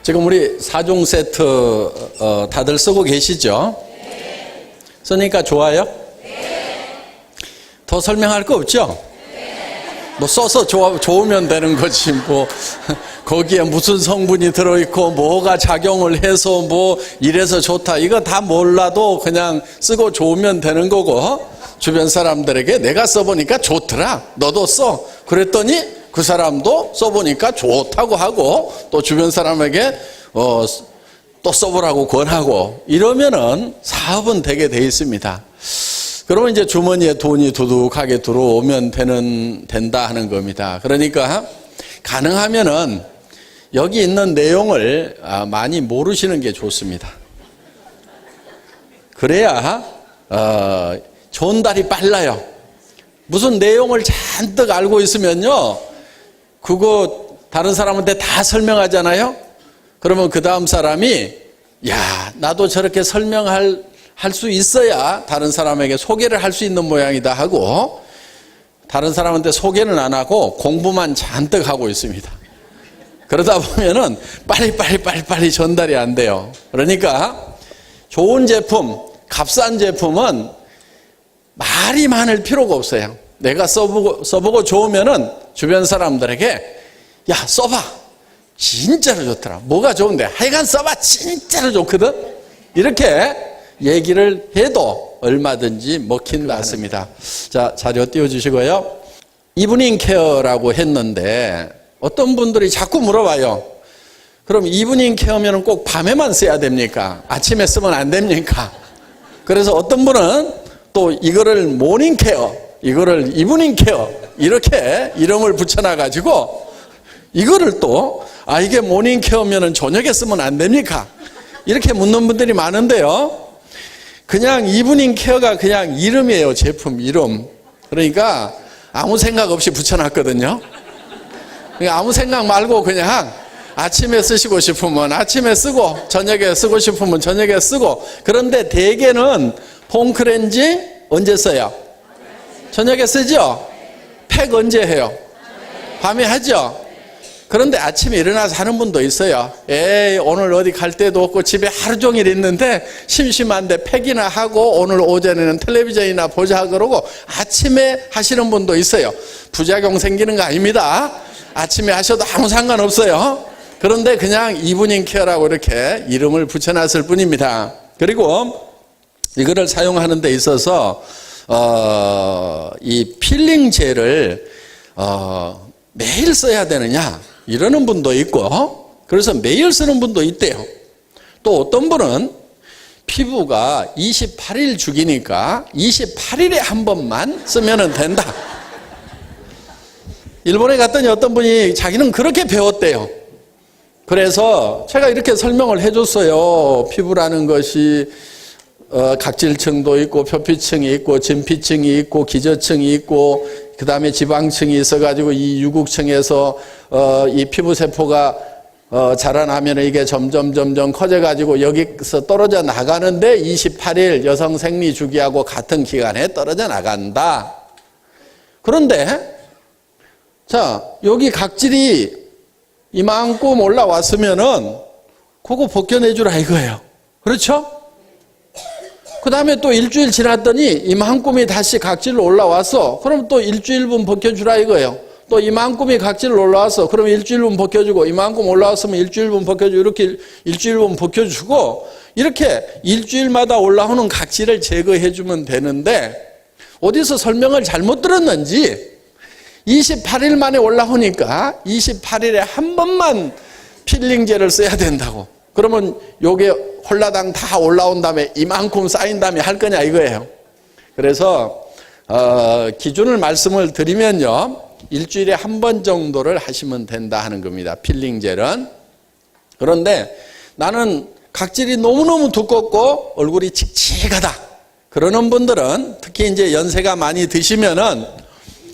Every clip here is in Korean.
지금 우리 4종 세트 다들 쓰고 계시죠? 쓰니까 좋아요? 더 설명할 거 없죠? 뭐 써서 좋으면 되는 거지 뭐 거기에 무슨 성분이 들어있고 뭐가 작용을 해서 뭐 이래서 좋다 이거 다 몰라도 그냥 쓰고 좋으면 되는 거고, 주변 사람들에게 내가 써보니까 좋더라 너도 써 그랬더니 그 사람도 써보니까 좋다고 하고 또 주변 사람에게 또 써보라고 권하고 이러면은 사업은 되게 돼 있습니다. 그러면 이제 주머니에 돈이 두둑하게 들어오면 된다 하는 겁니다. 그러니까 가능하면은 여기 있는 내용을 많이 모르시는 게 좋습니다. 그래야 전달이 빨라요. 무슨 내용을 잔뜩 알고 있으면요, 그거 다른 사람한테 다 설명하잖아요. 그러면 그 다음 사람이 야 나도 저렇게 설명할 수 있어야 다른 사람에게 소개를 할 수 있는 모양이다 하고, 다른 사람한테 소개는 안 하고 공부만 잔뜩 하고 있습니다. 그러다 보면은 빨리 전달이 안 돼요. 그러니까 좋은 제품, 값싼 제품은 말이 많을 필요가 없어요. 내가 써보고 좋으면은 주변 사람들에게 야 써봐 진짜로 좋더라, 뭐가 좋은데 하여간 써봐 진짜로 좋거든, 이렇게 얘기를 해도 얼마든지 먹힌 것 같습니다. 자, 자료 띄워주시고요. 이브닝 케어라고 했는데 어떤 분들이 자꾸 물어봐요. 그럼 이브닝 케어면 꼭 밤에만 써야 됩니까? 아침에 쓰면 안 됩니까? 그래서 어떤 분은 또 이거를 모닝 케어, 이거를 이브닝 케어 이렇게 이름을 붙여놔가지고 이거를 또 이게 모닝 케어면 저녁에 쓰면 안 됩니까? 이렇게 묻는 분들이 많은데요. 그냥 이브닝 케어가 그냥 이름이에요. 제품 이름. 그러니까 아무 생각 없이 붙여놨거든요. 그러니까 아무 생각 말고 그냥 아침에 쓰시고 싶으면 아침에 쓰고 저녁에 쓰고 싶으면 저녁에 쓰고. 그런데 대개는 폼크렌지 언제 써요? 저녁에 쓰죠? 팩 언제 해요? 밤에 하죠? 그런데 아침에 일어나서 하는 분도 있어요. 에이 오늘 어디 갈 데도 없고 집에 하루 종일 있는데 심심한데 팩이나 하고 오늘 오전에는 텔레비전이나 보자 그러고 아침에 하시는 분도 있어요. 부작용 생기는 거 아닙니다. 아침에 하셔도 아무 상관없어요. 그런데 그냥 이브닝 케어라고 이렇게 이름을 붙여놨을 뿐입니다. 그리고 이거를 사용하는 데 있어서 이 필링 젤을 매일 써야 되느냐 이러는 분도 있고, 그래서 매일 쓰는 분도 있대요. 또 어떤 분은 피부가 28일 주기니까 28일에 한 번만 쓰면 된다. 일본에 갔더니 어떤 분이 자기는 그렇게 배웠대요. 그래서 제가 이렇게 설명을 해줬어요. 피부라는 것이 각질층도 있고 표피층이 있고 진피층이 있고 기저층이 있고 그 다음에 지방층이 있어가지고 이 유국층에서 이 피부세포가 자라나면 이게 점점 커져가지고 여기서 떨어져 나가는데 28일 여성 생리 주기하고 같은 기간에 떨어져 나간다. 그런데 자 여기 각질이 이만큼 올라왔으면은 그거 벗겨내주라 이거예요. 그렇죠? 그 다음에 또 일주일 지났더니 이만큼이 다시 각질로 올라와서 그럼 또 일주일분 벗겨주라 이거예요. 또 이만큼이 각질로 올라와서 그럼 일주일분 벗겨주고 이만큼 올라왔으면 일주일분 벗겨주고 이렇게 일주일분 벗겨주고 이렇게 일주일마다 올라오는 각질을 제거해주면 되는데 어디서 설명을 잘못 들었는지 28일 만에 올라오니까 28일에 한 번만 필링젤을 써야 된다고. 그러면 요게 홀라당 다 올라온 다음에 이만큼 쌓인 다음에 할 거냐 이거예요. 그래서 기준을 말씀을 드리면요, 일주일에 한 번 정도를 하시면 된다 하는 겁니다. 필링젤은. 그런데 나는 각질이 너무너무 두껍고 얼굴이 칙칙하다 그러는 분들은 특히 이제 연세가 많이 드시면은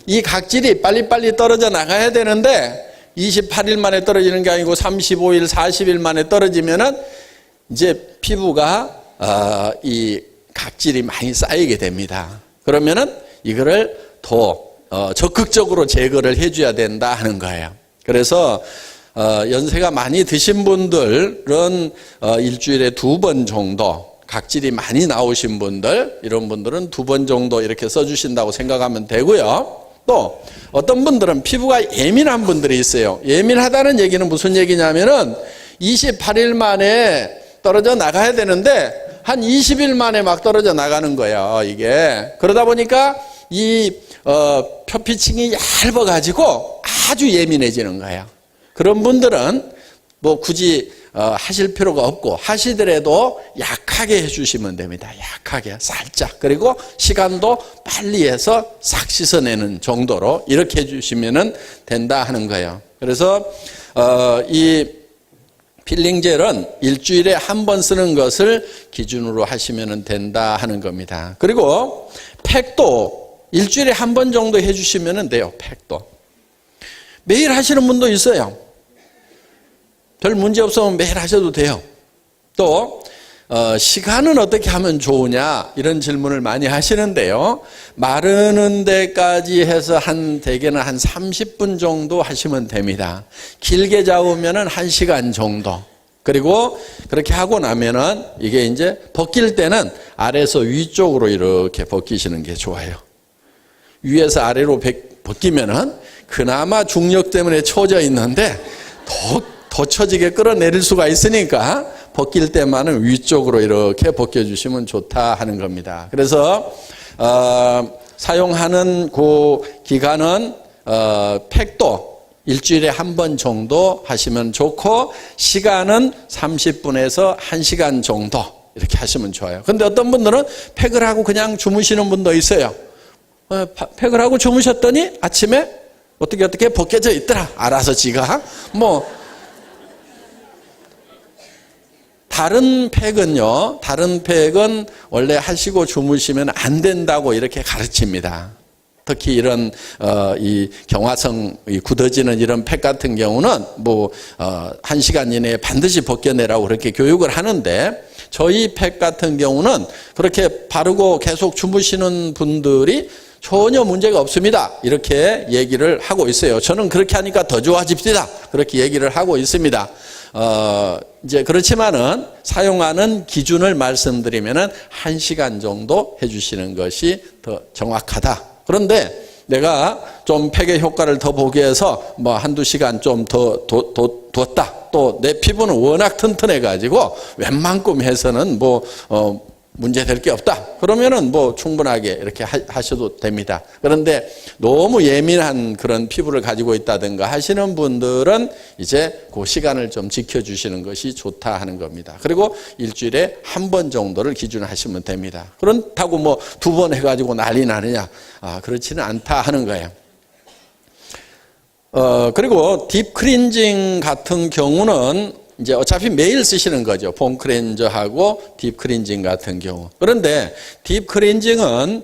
이 각질이 빨리빨리 떨어져 나가야 되는데 28일 만에 떨어지는 게 아니고 35일, 40일 만에 떨어지면은 이제 피부가 이 각질이 많이 쌓이게 됩니다. 그러면은 이거를 더 적극적으로 제거를 해줘야 된다 하는 거예요. 그래서 연세가 많이 드신 분들은 일주일에 2번 정도, 각질이 많이 나오신 분들, 이런 분들은 2번 정도 이렇게 써주신다고 생각하면 되고요. 또 어떤 분들은 피부가 예민한 분들이 있어요. 예민하다는 얘기는 무슨 얘기냐면은 28일 만에 떨어져 나가야 되는데 한 20일 만에 막 떨어져 나가는 거예요, 이게. 그러다 보니까 이 표피층이 얇아가지고 아주 예민해지는 거예요. 그런 분들은 뭐 굳이 하실 필요가 없고, 하시더라도 약하게 해주시면 됩니다. 약하게, 살짝. 그리고 시간도 빨리 해서 싹 씻어내는 정도로 이렇게 해주시면 된다 하는 거예요. 그래서 이 필링 젤은 일주일에 한 번 쓰는 것을 기준으로 하시면 된다 하는 겁니다. 그리고 팩도 일주일에 한 번 정도 해주시면 돼요. 팩도. 매일 하시는 분도 있어요. 별 문제 없으면 매일 하셔도 돼요. 또 시간은 어떻게 하면 좋으냐 이런 질문을 많이 하시는데요. 마르는 데까지 해서 대개는 한 30분 정도 하시면 됩니다. 길게 잡으면 1시간 정도. 그리고 그렇게 하고 나면은 이게 이제 벗길 때는 아래에서 위쪽으로 이렇게 벗기시는 게 좋아요. 위에서 아래로 벗기면은 그나마 중력 때문에 처져 있는데 더 처지게 끌어내릴 수가 있으니까 벗길 때만은 위쪽으로 이렇게 벗겨주시면 좋다 하는 겁니다. 그래서 사용하는 그 기간은 팩도 일주일에 한 번 정도 하시면 좋고, 시간은 30분에서 1시간 정도 이렇게 하시면 좋아요. 근데 어떤 분들은 팩을 하고 그냥 주무시는 분도 있어요. 팩을 하고 주무셨더니 아침에 어떻게 벗겨져 있더라. 알아서 지가. 다른 팩은 원래 하시고 주무시면 안 된다고 이렇게 가르칩니다. 특히 이런 이 경화성 굳어지는 이런 팩 같은 경우는 1시간 이내에 반드시 벗겨내라고 그렇게 교육을 하는데, 저희 팩 같은 경우는 그렇게 바르고 계속 주무시는 분들이 전혀 문제가 없습니다. 이렇게 얘기를 하고 있어요. 저는 그렇게 하니까 더 좋아집니다. 그렇게 얘기를 하고 있습니다. 이제 그렇지만은 사용하는 기준을 말씀드리면은 1시간 정도 해주시는 것이 더 정확하다. 그런데 내가 좀 팩의 효과를 더 보기 위해서 한두 시간 좀 더 뒀다. 또 내 피부는 워낙 튼튼해가지고 웬만큼 해서는 문제될 게 없다. 그러면은 충분하게 이렇게 하셔도 됩니다. 그런데 너무 예민한 그런 피부를 가지고 있다든가 하시는 분들은 이제 그 시간을 좀 지켜주시는 것이 좋다 하는 겁니다. 그리고 일주일에 한 번 정도를 기준하시면 됩니다. 그렇다고 2번 해가지고 난리 나느냐? 그렇지는 않다 하는 거예요. 그리고 딥 클렌징 같은 경우는 이제 어차피 매일 쓰시는 거죠. 폼 클렌저하고 딥 클렌징 같은 경우. 그런데 딥 클렌징은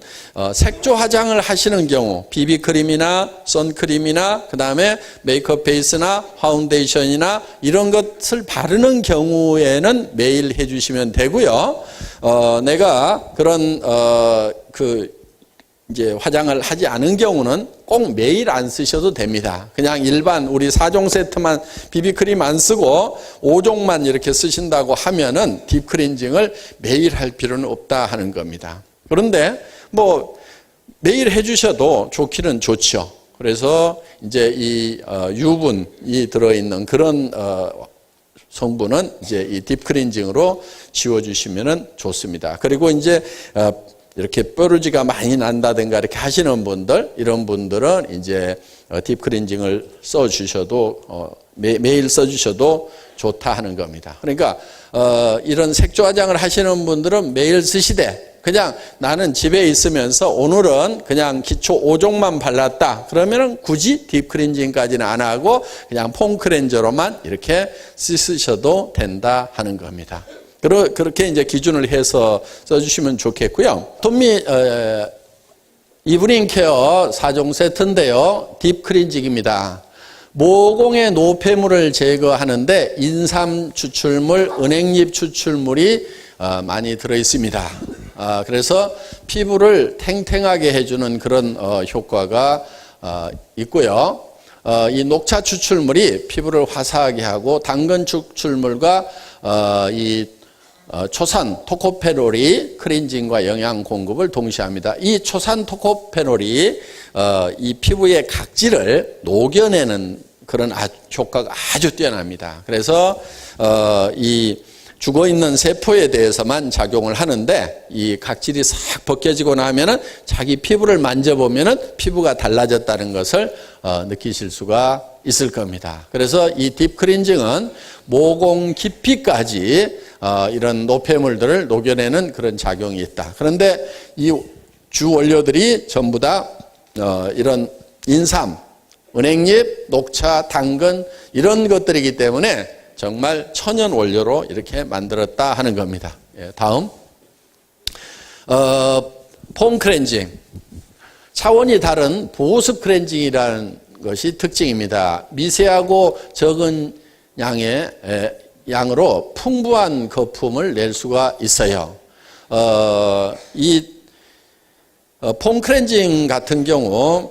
색조 화장을 하시는 경우, 비비크림이나 선크림이나 그다음에 메이크업 베이스나 파운데이션이나 이런 것을 바르는 경우에는 매일 해주시면 되고요. 내가 그런 이제 화장을 하지 않은 경우는 꼭 매일 안 쓰셔도 됩니다. 그냥 일반 우리 4종 세트만 비비크림 안 쓰고 5종만 이렇게 쓰신다고 하면은 딥 클렌징을 매일 할 필요는 없다 하는 겁니다. 그런데 매일 해주셔도 좋기는 좋죠. 그래서 이제 이 유분이 들어있는 그런 성분은 이제 이 딥 클렌징으로 지워주시면은 좋습니다. 그리고 이제 이렇게 뾰루지가 많이 난다든가 이렇게 하시는 분들, 이런 분들은 이제 딥 클렌징을 써주셔도 매일 써주셔도 좋다 하는 겁니다. 그러니까 이런 색조 화장을 하시는 분들은 매일 쓰시되, 그냥 나는 집에 있으면서 오늘은 그냥 기초 5종만 발랐다. 그러면은 굳이 딥 클렌징까지는 안 하고 그냥 폼 클렌저로만 이렇게 쓰셔도 된다 하는 겁니다. 그렇게 이제 기준을 해서 써주시면 좋겠고요. 톰미 이브닝 케어 4종 세트인데요. 딥 클렌징입니다. 모공의 노폐물을 제거하는데 인삼 추출물, 은행잎 추출물이 많이 들어있습니다. 그래서 피부를 탱탱하게 해주는 그런 효과가 있고요. 이 녹차 추출물이 피부를 화사하게 하고 당근 추출물과 초산 토코페놀이 클렌징과 영양 공급을 동시에 합니다. 이 초산 토코페놀이 이 피부의 각질을 녹여내는 그런 효과가 아주 뛰어납니다. 그래서 이 죽어있는 세포에 대해서만 작용을 하는데 이 각질이 싹 벗겨지고 나면은 자기 피부를 만져보면은 피부가 달라졌다는 것을 느끼실 수가 있을 겁니다. 그래서 이 딥클렌징은 모공 깊이까지 이런 노폐물들을 녹여내는 그런 작용이 있다. 그런데 이 주 원료들이 전부 다 이런 인삼, 은행잎, 녹차, 당근 이런 것들이기 때문에 정말 천연 원료로 이렇게 만들었다 하는 겁니다. 다음 폼 클렌징, 차원이 다른 보습 클렌징이라는 것이 특징입니다. 미세하고 적은 양으로 풍부한 거품을 낼 수가 있어요. 이 폼 클렌징 같은 경우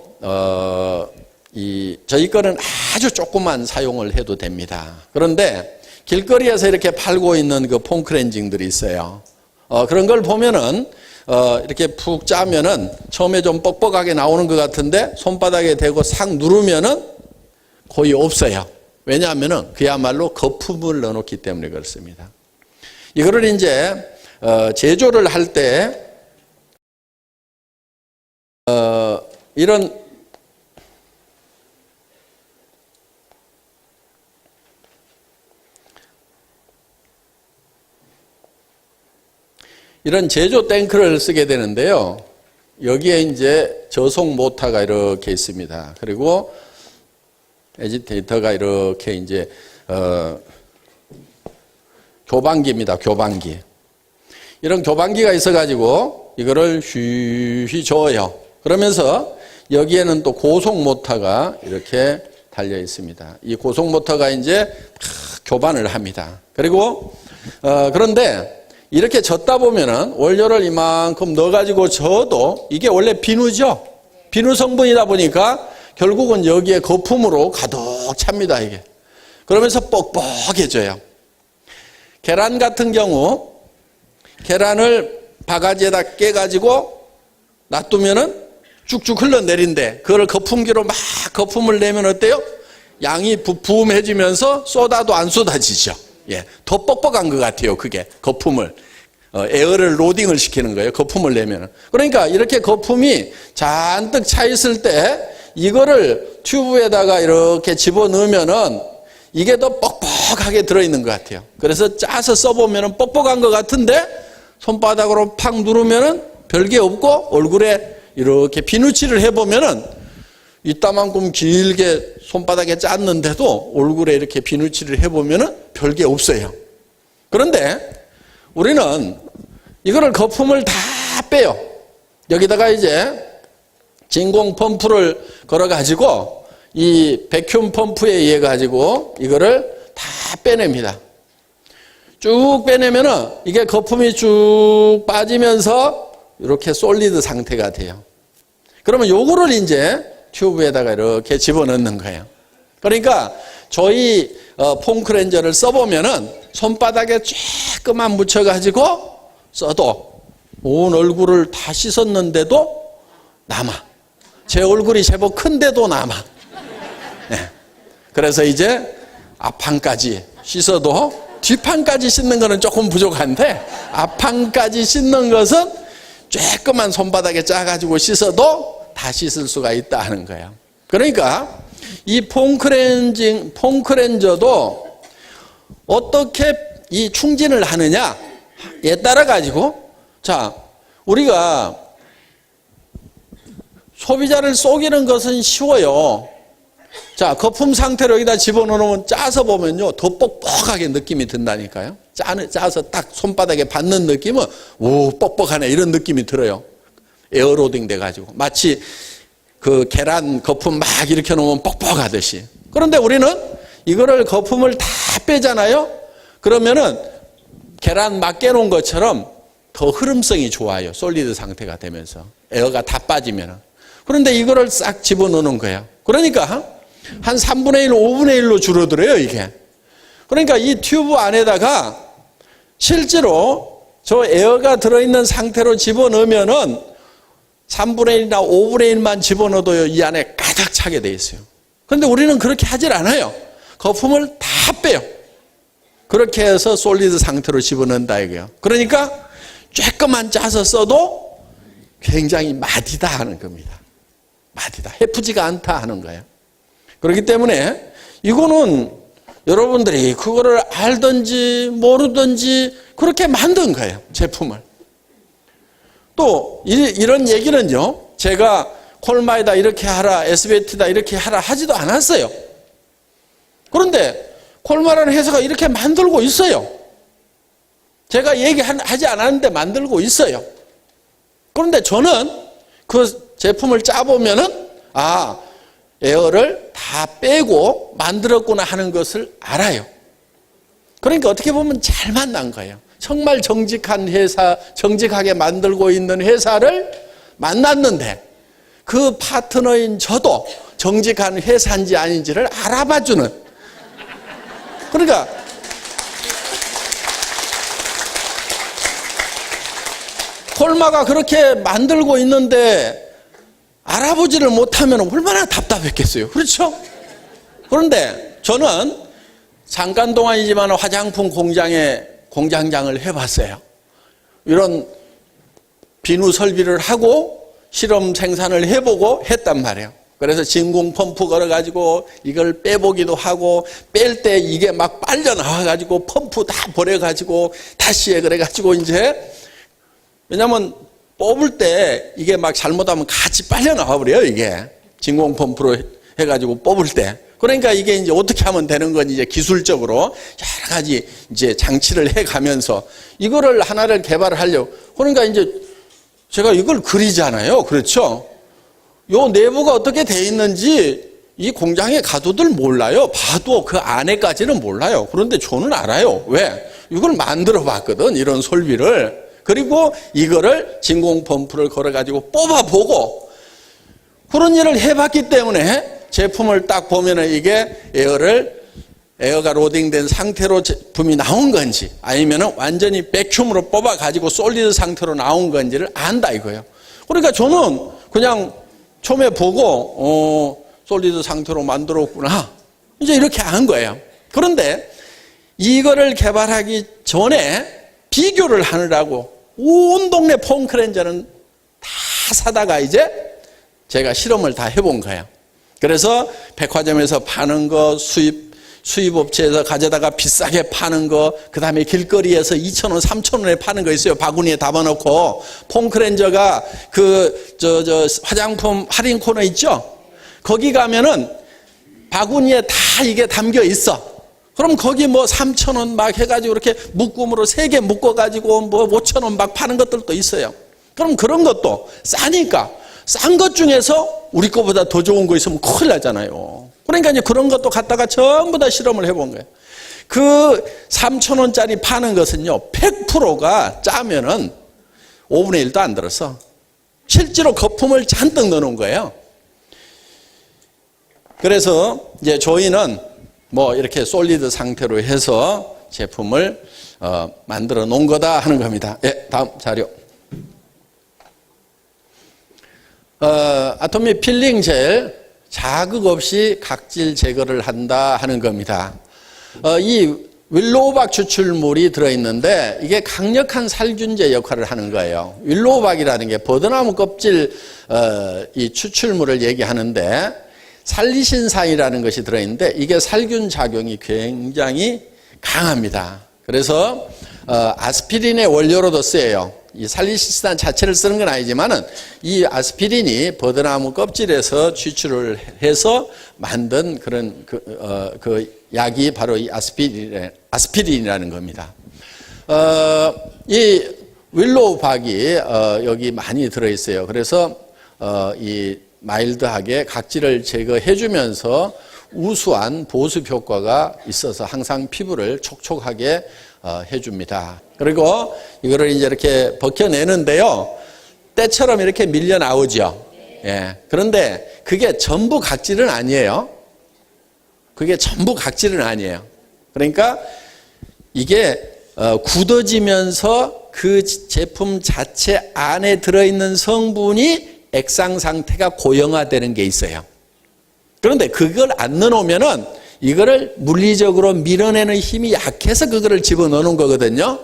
저희 거는 아주 조금만 사용을 해도 됩니다. 그런데 길거리에서 이렇게 팔고 있는 그 폼 클렌징들이 있어요. 그런 걸 보면은 이렇게 푹 짜면은 처음에 좀 뻑뻑하게 나오는 것 같은데 손바닥에 대고 싹 누르면은 거의 없어요. 왜냐하면은 그야말로 거품을 넣어놓기 때문에 그렇습니다. 이거를 이제 제조를 할 때 이런 제조 탱크를 쓰게 되는데요. 여기에 이제 저속 모터가 이렇게 있습니다. 그리고 에지테이터가 이렇게 이제 교반기입니다. 교반기. 이런 교반기가 있어가지고 이거를 휘휘 저어요. 그러면서 여기에는 또 고속 모터가 이렇게 달려 있습니다. 이 고속 모터가 이제 교반을 합니다. 그리고 그런데 이렇게 젓다 보면은 원료를 이만큼 넣어가지고 저어도 이게 원래 비누죠. 비누 성분이다 보니까 결국은 여기에 거품으로 가득 찹니다, 이게. 그러면서 뻑뻑해져요. 계란 같은 경우, 계란을 바가지에다 깨가지고 놔두면은 쭉쭉 흘러내린대. 그걸 거품기로 막 거품을 내면 어때요? 양이 부음해지면서 쏟아도 안 쏟아지죠. 예, 더 뻑뻑한 것 같아요, 그게. 거품을. 에어를 로딩을 시키는 거예요, 거품을 내면은. 그러니까 이렇게 거품이 잔뜩 차 있을 때 이거를 튜브에다가 이렇게 집어넣으면은 이게 더 뻑뻑하게 들어있는 것 같아요. 그래서 짜서 써보면은 뻑뻑한 것 같은데 손바닥으로 팍 누르면은 별게 없고 얼굴에 이렇게 비누칠을 해보면은 이따만큼 길게 손바닥에 짰는데도 얼굴에 이렇게 비누칠을 해보면은 별게 없어요. 그런데 우리는 이거를 거품을 다 빼요. 여기다가 이제 진공 펌프를 걸어가지고 이 백큐ම් 펌프에 의해 가지고 이거를 다 빼냅니다. 쭉 빼내면은 이게 거품이 쭉 빠지면서 이렇게 솔리드 상태가 돼요. 그러면 요거를 이제 튜브에다가 이렇게 집어넣는 거예요. 그러니까 저희 폼 클렌저를 써보면은 손바닥에 조금만 묻혀가지고 써도 온 얼굴을 다 씻었는데도 남아. 제 얼굴이 제법 큰데도 남아. 네. 그래서 이제 앞판까지 씻어도 뒷판까지 씻는 거는 조금 부족한데 앞판까지 씻는 것은 조금만 손바닥에 짜가지고 씻어도 다 씻을 수가 있다 하는 거예요. 그러니까 이 폼 클렌저도 어떻게 이 충진을 하느냐에 따라 가지고 자, 우리가 소비자를 속이는 것은 쉬워요. 자, 거품 상태로 여기다 집어넣으면 짜서 보면요, 더 뻑뻑하게 느낌이 든다니까요. 짜서 딱 손바닥에 받는 느낌은, 오, 뻑뻑하네, 이런 느낌이 들어요. 에어로딩 돼가지고. 마치 그 계란 거품 막 이렇게 놓으면 뻑뻑하듯이. 그런데 우리는 이거를 거품을 다 빼잖아요? 그러면은 계란 막 깨놓은 것처럼 더 흐름성이 좋아요. 솔리드 상태가 되면서. 에어가 다 빠지면은. 그런데 이거를 싹 집어넣는 거예요. 그러니까 한 3분의 1, 5분의 1로 줄어들어요, 이게. 그러니까 이 튜브 안에다가 실제로 저 에어가 들어있는 상태로 집어넣으면은 3분의 1이나 5분의 1만 집어넣어도 이 안에 가득 차게 돼 있어요. 그런데 우리는 그렇게 하질 않아요. 거품을 다 빼요. 그렇게 해서 솔리드 상태로 집어넣는다 이거예요. 그러니까 조금만 짜서 써도 굉장히 마디다 하는 겁니다. 마디다. 해프지가 않다 하는 거예요. 그렇기 때문에 이거는 여러분들이 그거를 알든지 모르든지 그렇게 만든 거예요. 제품을. 또 이런 얘기는요. 제가 콜마에다 이렇게 하라, SBT다 이렇게 하라 하지도 않았어요. 그런데 콜마라는 회사가 이렇게 만들고 있어요. 제가 얘기하지 않았는데 만들고 있어요. 그런데 저는 그 제품을 짜보면은 에어를 다 빼고 만들었구나 하는 것을 알아요. 그러니까 어떻게 보면 잘 만난 거예요. 정말 정직한 회사, 정직하게 만들고 있는 회사를 만났는데 그 파트너인 저도 정직한 회사인지 아닌지를 알아봐주는. 그러니까 콜마가 그렇게 만들고 있는데 알아보지를 못하면 얼마나 답답했겠어요. 그렇죠? 그런데 저는 잠깐 동안이지만 화장품 공장장을 해봤어요. 이런 비누 설비를 하고 실험 생산을 해보고 했단 말이에요. 그래서 진공 펌프 걸어가지고 이걸 빼보기도 하고 뺄 때 이게 막 빨려 나와가지고 펌프 다 버려가지고 다시 해 그래가지고 이제 왜냐면 뽑을 때 이게 막 잘못하면 같이 빨려 나와버려요, 이게. 진공 펌프로 해가지고 뽑을 때. 그러니까 이게 이제 어떻게 하면 되는 건지 이제 기술적으로 여러 가지 이제 장치를 해 가면서 이거를 하나를 개발을 하려고. 그러니까 이제 제가 이걸 그리잖아요. 그렇죠? 요 내부가 어떻게 돼 있는지 이 공장에 가도들 몰라요. 봐도 그 안에까지는 몰라요. 그런데 저는 알아요. 왜? 이걸 만들어 봤거든, 이런 설비를. 그리고 이거를 진공 펌프를 걸어가지고 뽑아보고 그런 일을 해봤기 때문에 제품을 딱 보면은 이게 에어가 로딩된 상태로 제품이 나온 건지 아니면은 완전히 백큐으로 뽑아가지고 솔리드 상태로 나온 건지를 안다 이거예요. 그러니까 저는 그냥 처음에 보고 솔리드 상태로 만들었구나. 이제 이렇게 한 거예요. 그런데 이거를 개발하기 전에 비교를 하느라고 온 동네 폼크렌저는 다 사다가 이제 제가 실험을 다 해본 거예요. 그래서 백화점에서 파는 거, 수입업체에서 가져다가 비싸게 파는 거, 그 다음에 길거리에서 2,000원, 3,000원에 파는 거 있어요. 바구니에 담아놓고. 폼크렌저가 화장품 할인 코너 있죠? 거기 가면은 바구니에 다 이게 담겨 있어. 그럼 거기 뭐 3,000원 막 해가지고 이렇게 묶음으로 3개 묶어가지고 뭐 5,000원 막 파는 것들도 있어요. 그럼 그런 것도 싸니까 싼 것 중에서 우리 거보다 더 좋은 거 있으면 큰일 나잖아요. 그러니까 이제 그런 것도 갖다가 전부 다 실험을 해본 거예요. 그 3,000원짜리 파는 것은요, 100%가 짜면은 5분의 1도 안 들었어. 실제로 거품을 잔뜩 넣어놓은 거예요. 그래서 이제 저희는 뭐 이렇게 솔리드 상태로 해서 제품을 만들어 놓은 거다 하는 겁니다. 예, 다음 자료. 아토미 필링 젤 자극 없이 각질 제거를 한다 하는 겁니다. 이 윌로우박 추출물이 들어있는데 이게 강력한 살균제 역할을 하는 거예요. 윌로우박이라는 게 버드나무 껍질 이 추출물을 얘기하는데 살리신산이라는 것이 들어있는데 이게 살균 작용이 굉장히 강합니다. 그래서 아스피린의 원료로도 쓰여요. 이 살리신산 자체를 쓰는 건 아니지만은 이 아스피린이 버드나무 껍질에서 추출을 해서 만든 그런 그 약이 바로 이 아스피린이라는 겁니다. 이 윌로우박이 여기 많이 들어있어요. 그래서 이 마일드하게 각질을 제거해 주면서 우수한 보습 효과가 있어서 항상 피부를 촉촉하게 해줍니다. 그리고 이거를 이제 이렇게 벗겨내는데요. 때처럼 이렇게 밀려 나오죠. 예. 그런데 그게 전부 각질은 아니에요. 그게 전부 각질은 아니에요. 그러니까 이게 굳어지면서 그 제품 자체 안에 들어있는 성분이 액상 상태가 고형화되는 게 있어요. 그런데 그걸 안 넣어놓으면은 이거를 물리적으로 밀어내는 힘이 약해서 그거를 집어넣는 거거든요.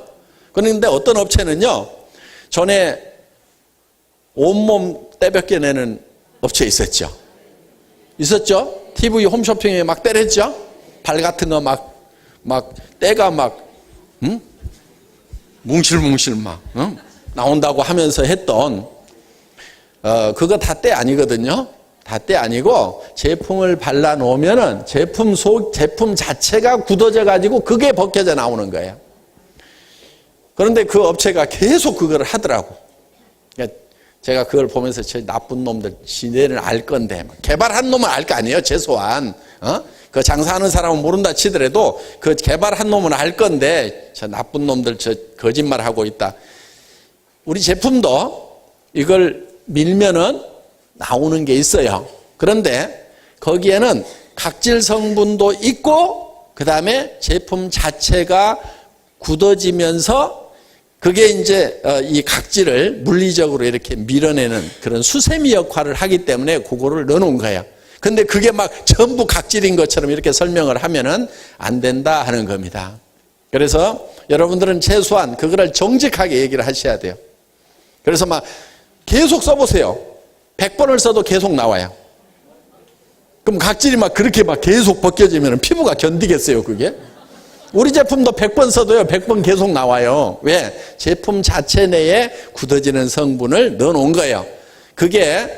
그런데 어떤 업체는요, 전에 온몸 떼벗겨내는 업체 있었죠. TV 홈쇼핑에 막 때렸죠. 발 같은 거 막 때가 막 뭉실뭉실 막 나온다고 하면서 했던 그거 다 때 아니거든요. 다 때 아니고 제품을 발라 놓으면은 제품 자체가 굳어져 가지고 그게 벗겨져 나오는 거예요. 그런데 그 업체가 계속 그걸 하더라고. 그러니까 제가 그걸 보면서 저 나쁜 놈들 지네는 알 건데 개발한 놈은 알 거 아니에요. 최소한 그 장사하는 사람은 모른다 치더라도 그 개발한 놈은 알 건데 저 나쁜 놈들 저 거짓말하고 있다. 우리 제품도 이걸 밀면은 나오는 게 있어요. 그런데 거기에는 각질 성분도 있고 그 다음에 제품 자체가 굳어지면서 그게 이제 이 각질을 물리적으로 이렇게 밀어내는 그런 수세미 역할을 하기 때문에 그거를 넣어놓은 거예요. 근데 그게 막 전부 각질인 것처럼 이렇게 설명을 하면은 안 된다 하는 겁니다. 그래서 여러분들은 최소한 그거를 정직하게 얘기를 하셔야 돼요. 그래서 막 계속 써보세요. 100번을 써도 계속 나와요. 그럼 각질이 막 그렇게 막 계속 벗겨지면 피부가 견디겠어요, 그게? 우리 제품도 100번 써도요, 100번 계속 나와요. 왜? 제품 자체 내에 굳어지는 성분을 넣어 놓은 거예요. 그게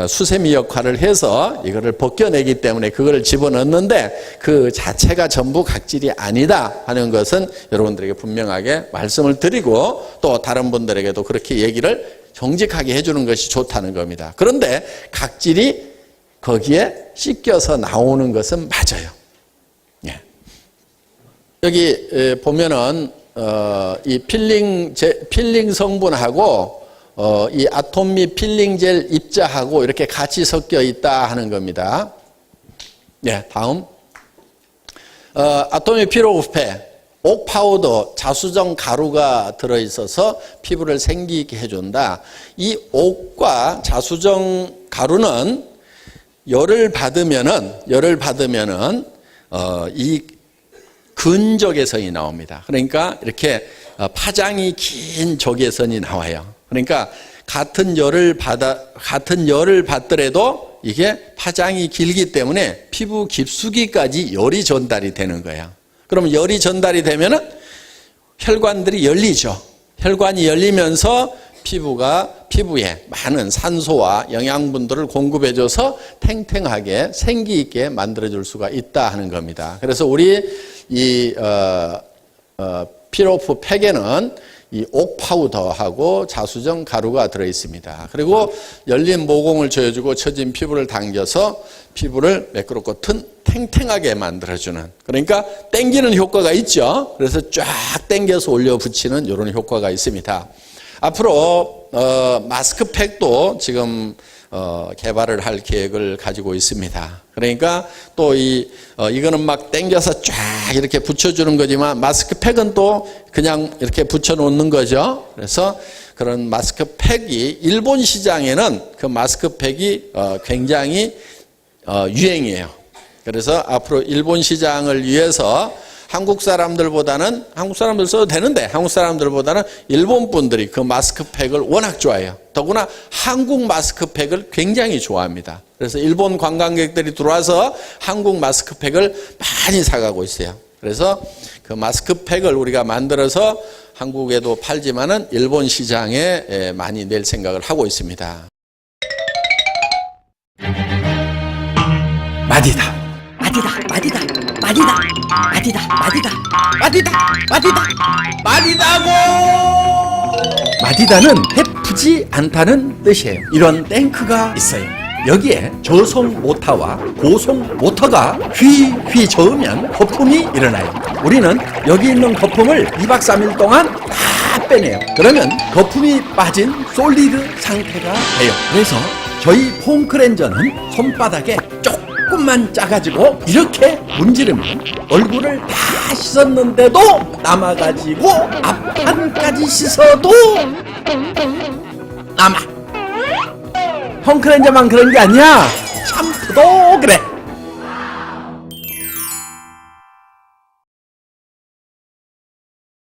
수세미 역할을 해서 이거를 벗겨내기 때문에 그걸 집어넣는데 그 자체가 전부 각질이 아니다 하는 것은 여러분들에게 분명하게 말씀을 드리고 또 다른 분들에게도 그렇게 얘기를 정직하게 해주는 것이 좋다는 겁니다. 그런데 각질이 거기에 씻겨서 나오는 것은 맞아요. 예. 여기 보면은 이 필링 성분하고 이 아톰미 필링 젤 입자하고 이렇게 같이 섞여 있다 하는 겁니다. 예, 다음. 아톰미 피로우페, 옥 파우더, 자수정 가루가 들어있어서 피부를 생기 있게 해준다. 이 옥과 자수정 가루는 열을 받으면은 이 근적외선이 나옵니다. 그러니까 이렇게 파장이 긴 적외선이 나와요. 그러니까 같은 열을 받더라도 이게 파장이 길기 때문에 피부 깊숙이까지 열이 전달이 되는 거예요. 그러면 열이 전달이 되면은 혈관들이 열리죠. 혈관이 열리면서 피부에 많은 산소와 영양분들을 공급해줘서 탱탱하게 생기 있게 만들어줄 수가 있다 하는 겁니다. 그래서 우리 이 피로프 팩에는 이 옥 파우더하고 자수정 가루가 들어 있습니다. 그리고 열린 모공을 조여주고 처진 피부를 당겨서 피부를 매끄럽고 탱탱하게 만들어주는, 그러니까 당기는 효과가 있죠. 그래서 쫙 당겨서 올려 붙이는 이런 효과가 있습니다. 앞으로 마스크팩도 지금 개발을 할 계획을 가지고 있습니다. 그러니까 또 이거는 막 당겨서 쫙 이렇게 붙여주는 거지만 마스크팩은 또 그냥 이렇게 붙여놓는 거죠. 그래서 그런 마스크팩이 일본 시장에는 그 마스크팩이 굉장히 유행이에요. 그래서 앞으로 일본 시장을 위해서 한국 사람들 써도 되는데 한국 사람들보다는 일본 분들이 그 마스크팩을 워낙 좋아해요. 더구나 한국 마스크팩을 굉장히 좋아합니다. 그래서 일본 관광객들이 들어와서 한국 마스크팩을 많이 사가고 있어요. 그래서 그 마스크팩을 우리가 만들어서 한국에도 팔지만은 일본 시장에 많이 낼 생각을 하고 있습니다. 마디다. 마디다고! 마디다는 해프지 않다는 뜻이에요. 이런 탱크가 있어요. 여기에 저속 모터와 고속 모터가 휘휘 저으면 거품이 일어나요. 우리는 여기 있는 거품을 2박 3일 동안 다 빼내요. 그러면 거품이 빠진 솔리드 상태가 돼요. 그래서 저희 폼 클렌저는 손바닥에 쪽 조금만 짜가지고 이렇게 문지르면 얼굴을 다 씻었는데도 남아가지고 앞판까지 씻어도 남아. 펑크렌저만 그런 게 아니야. 샴푸도 그래.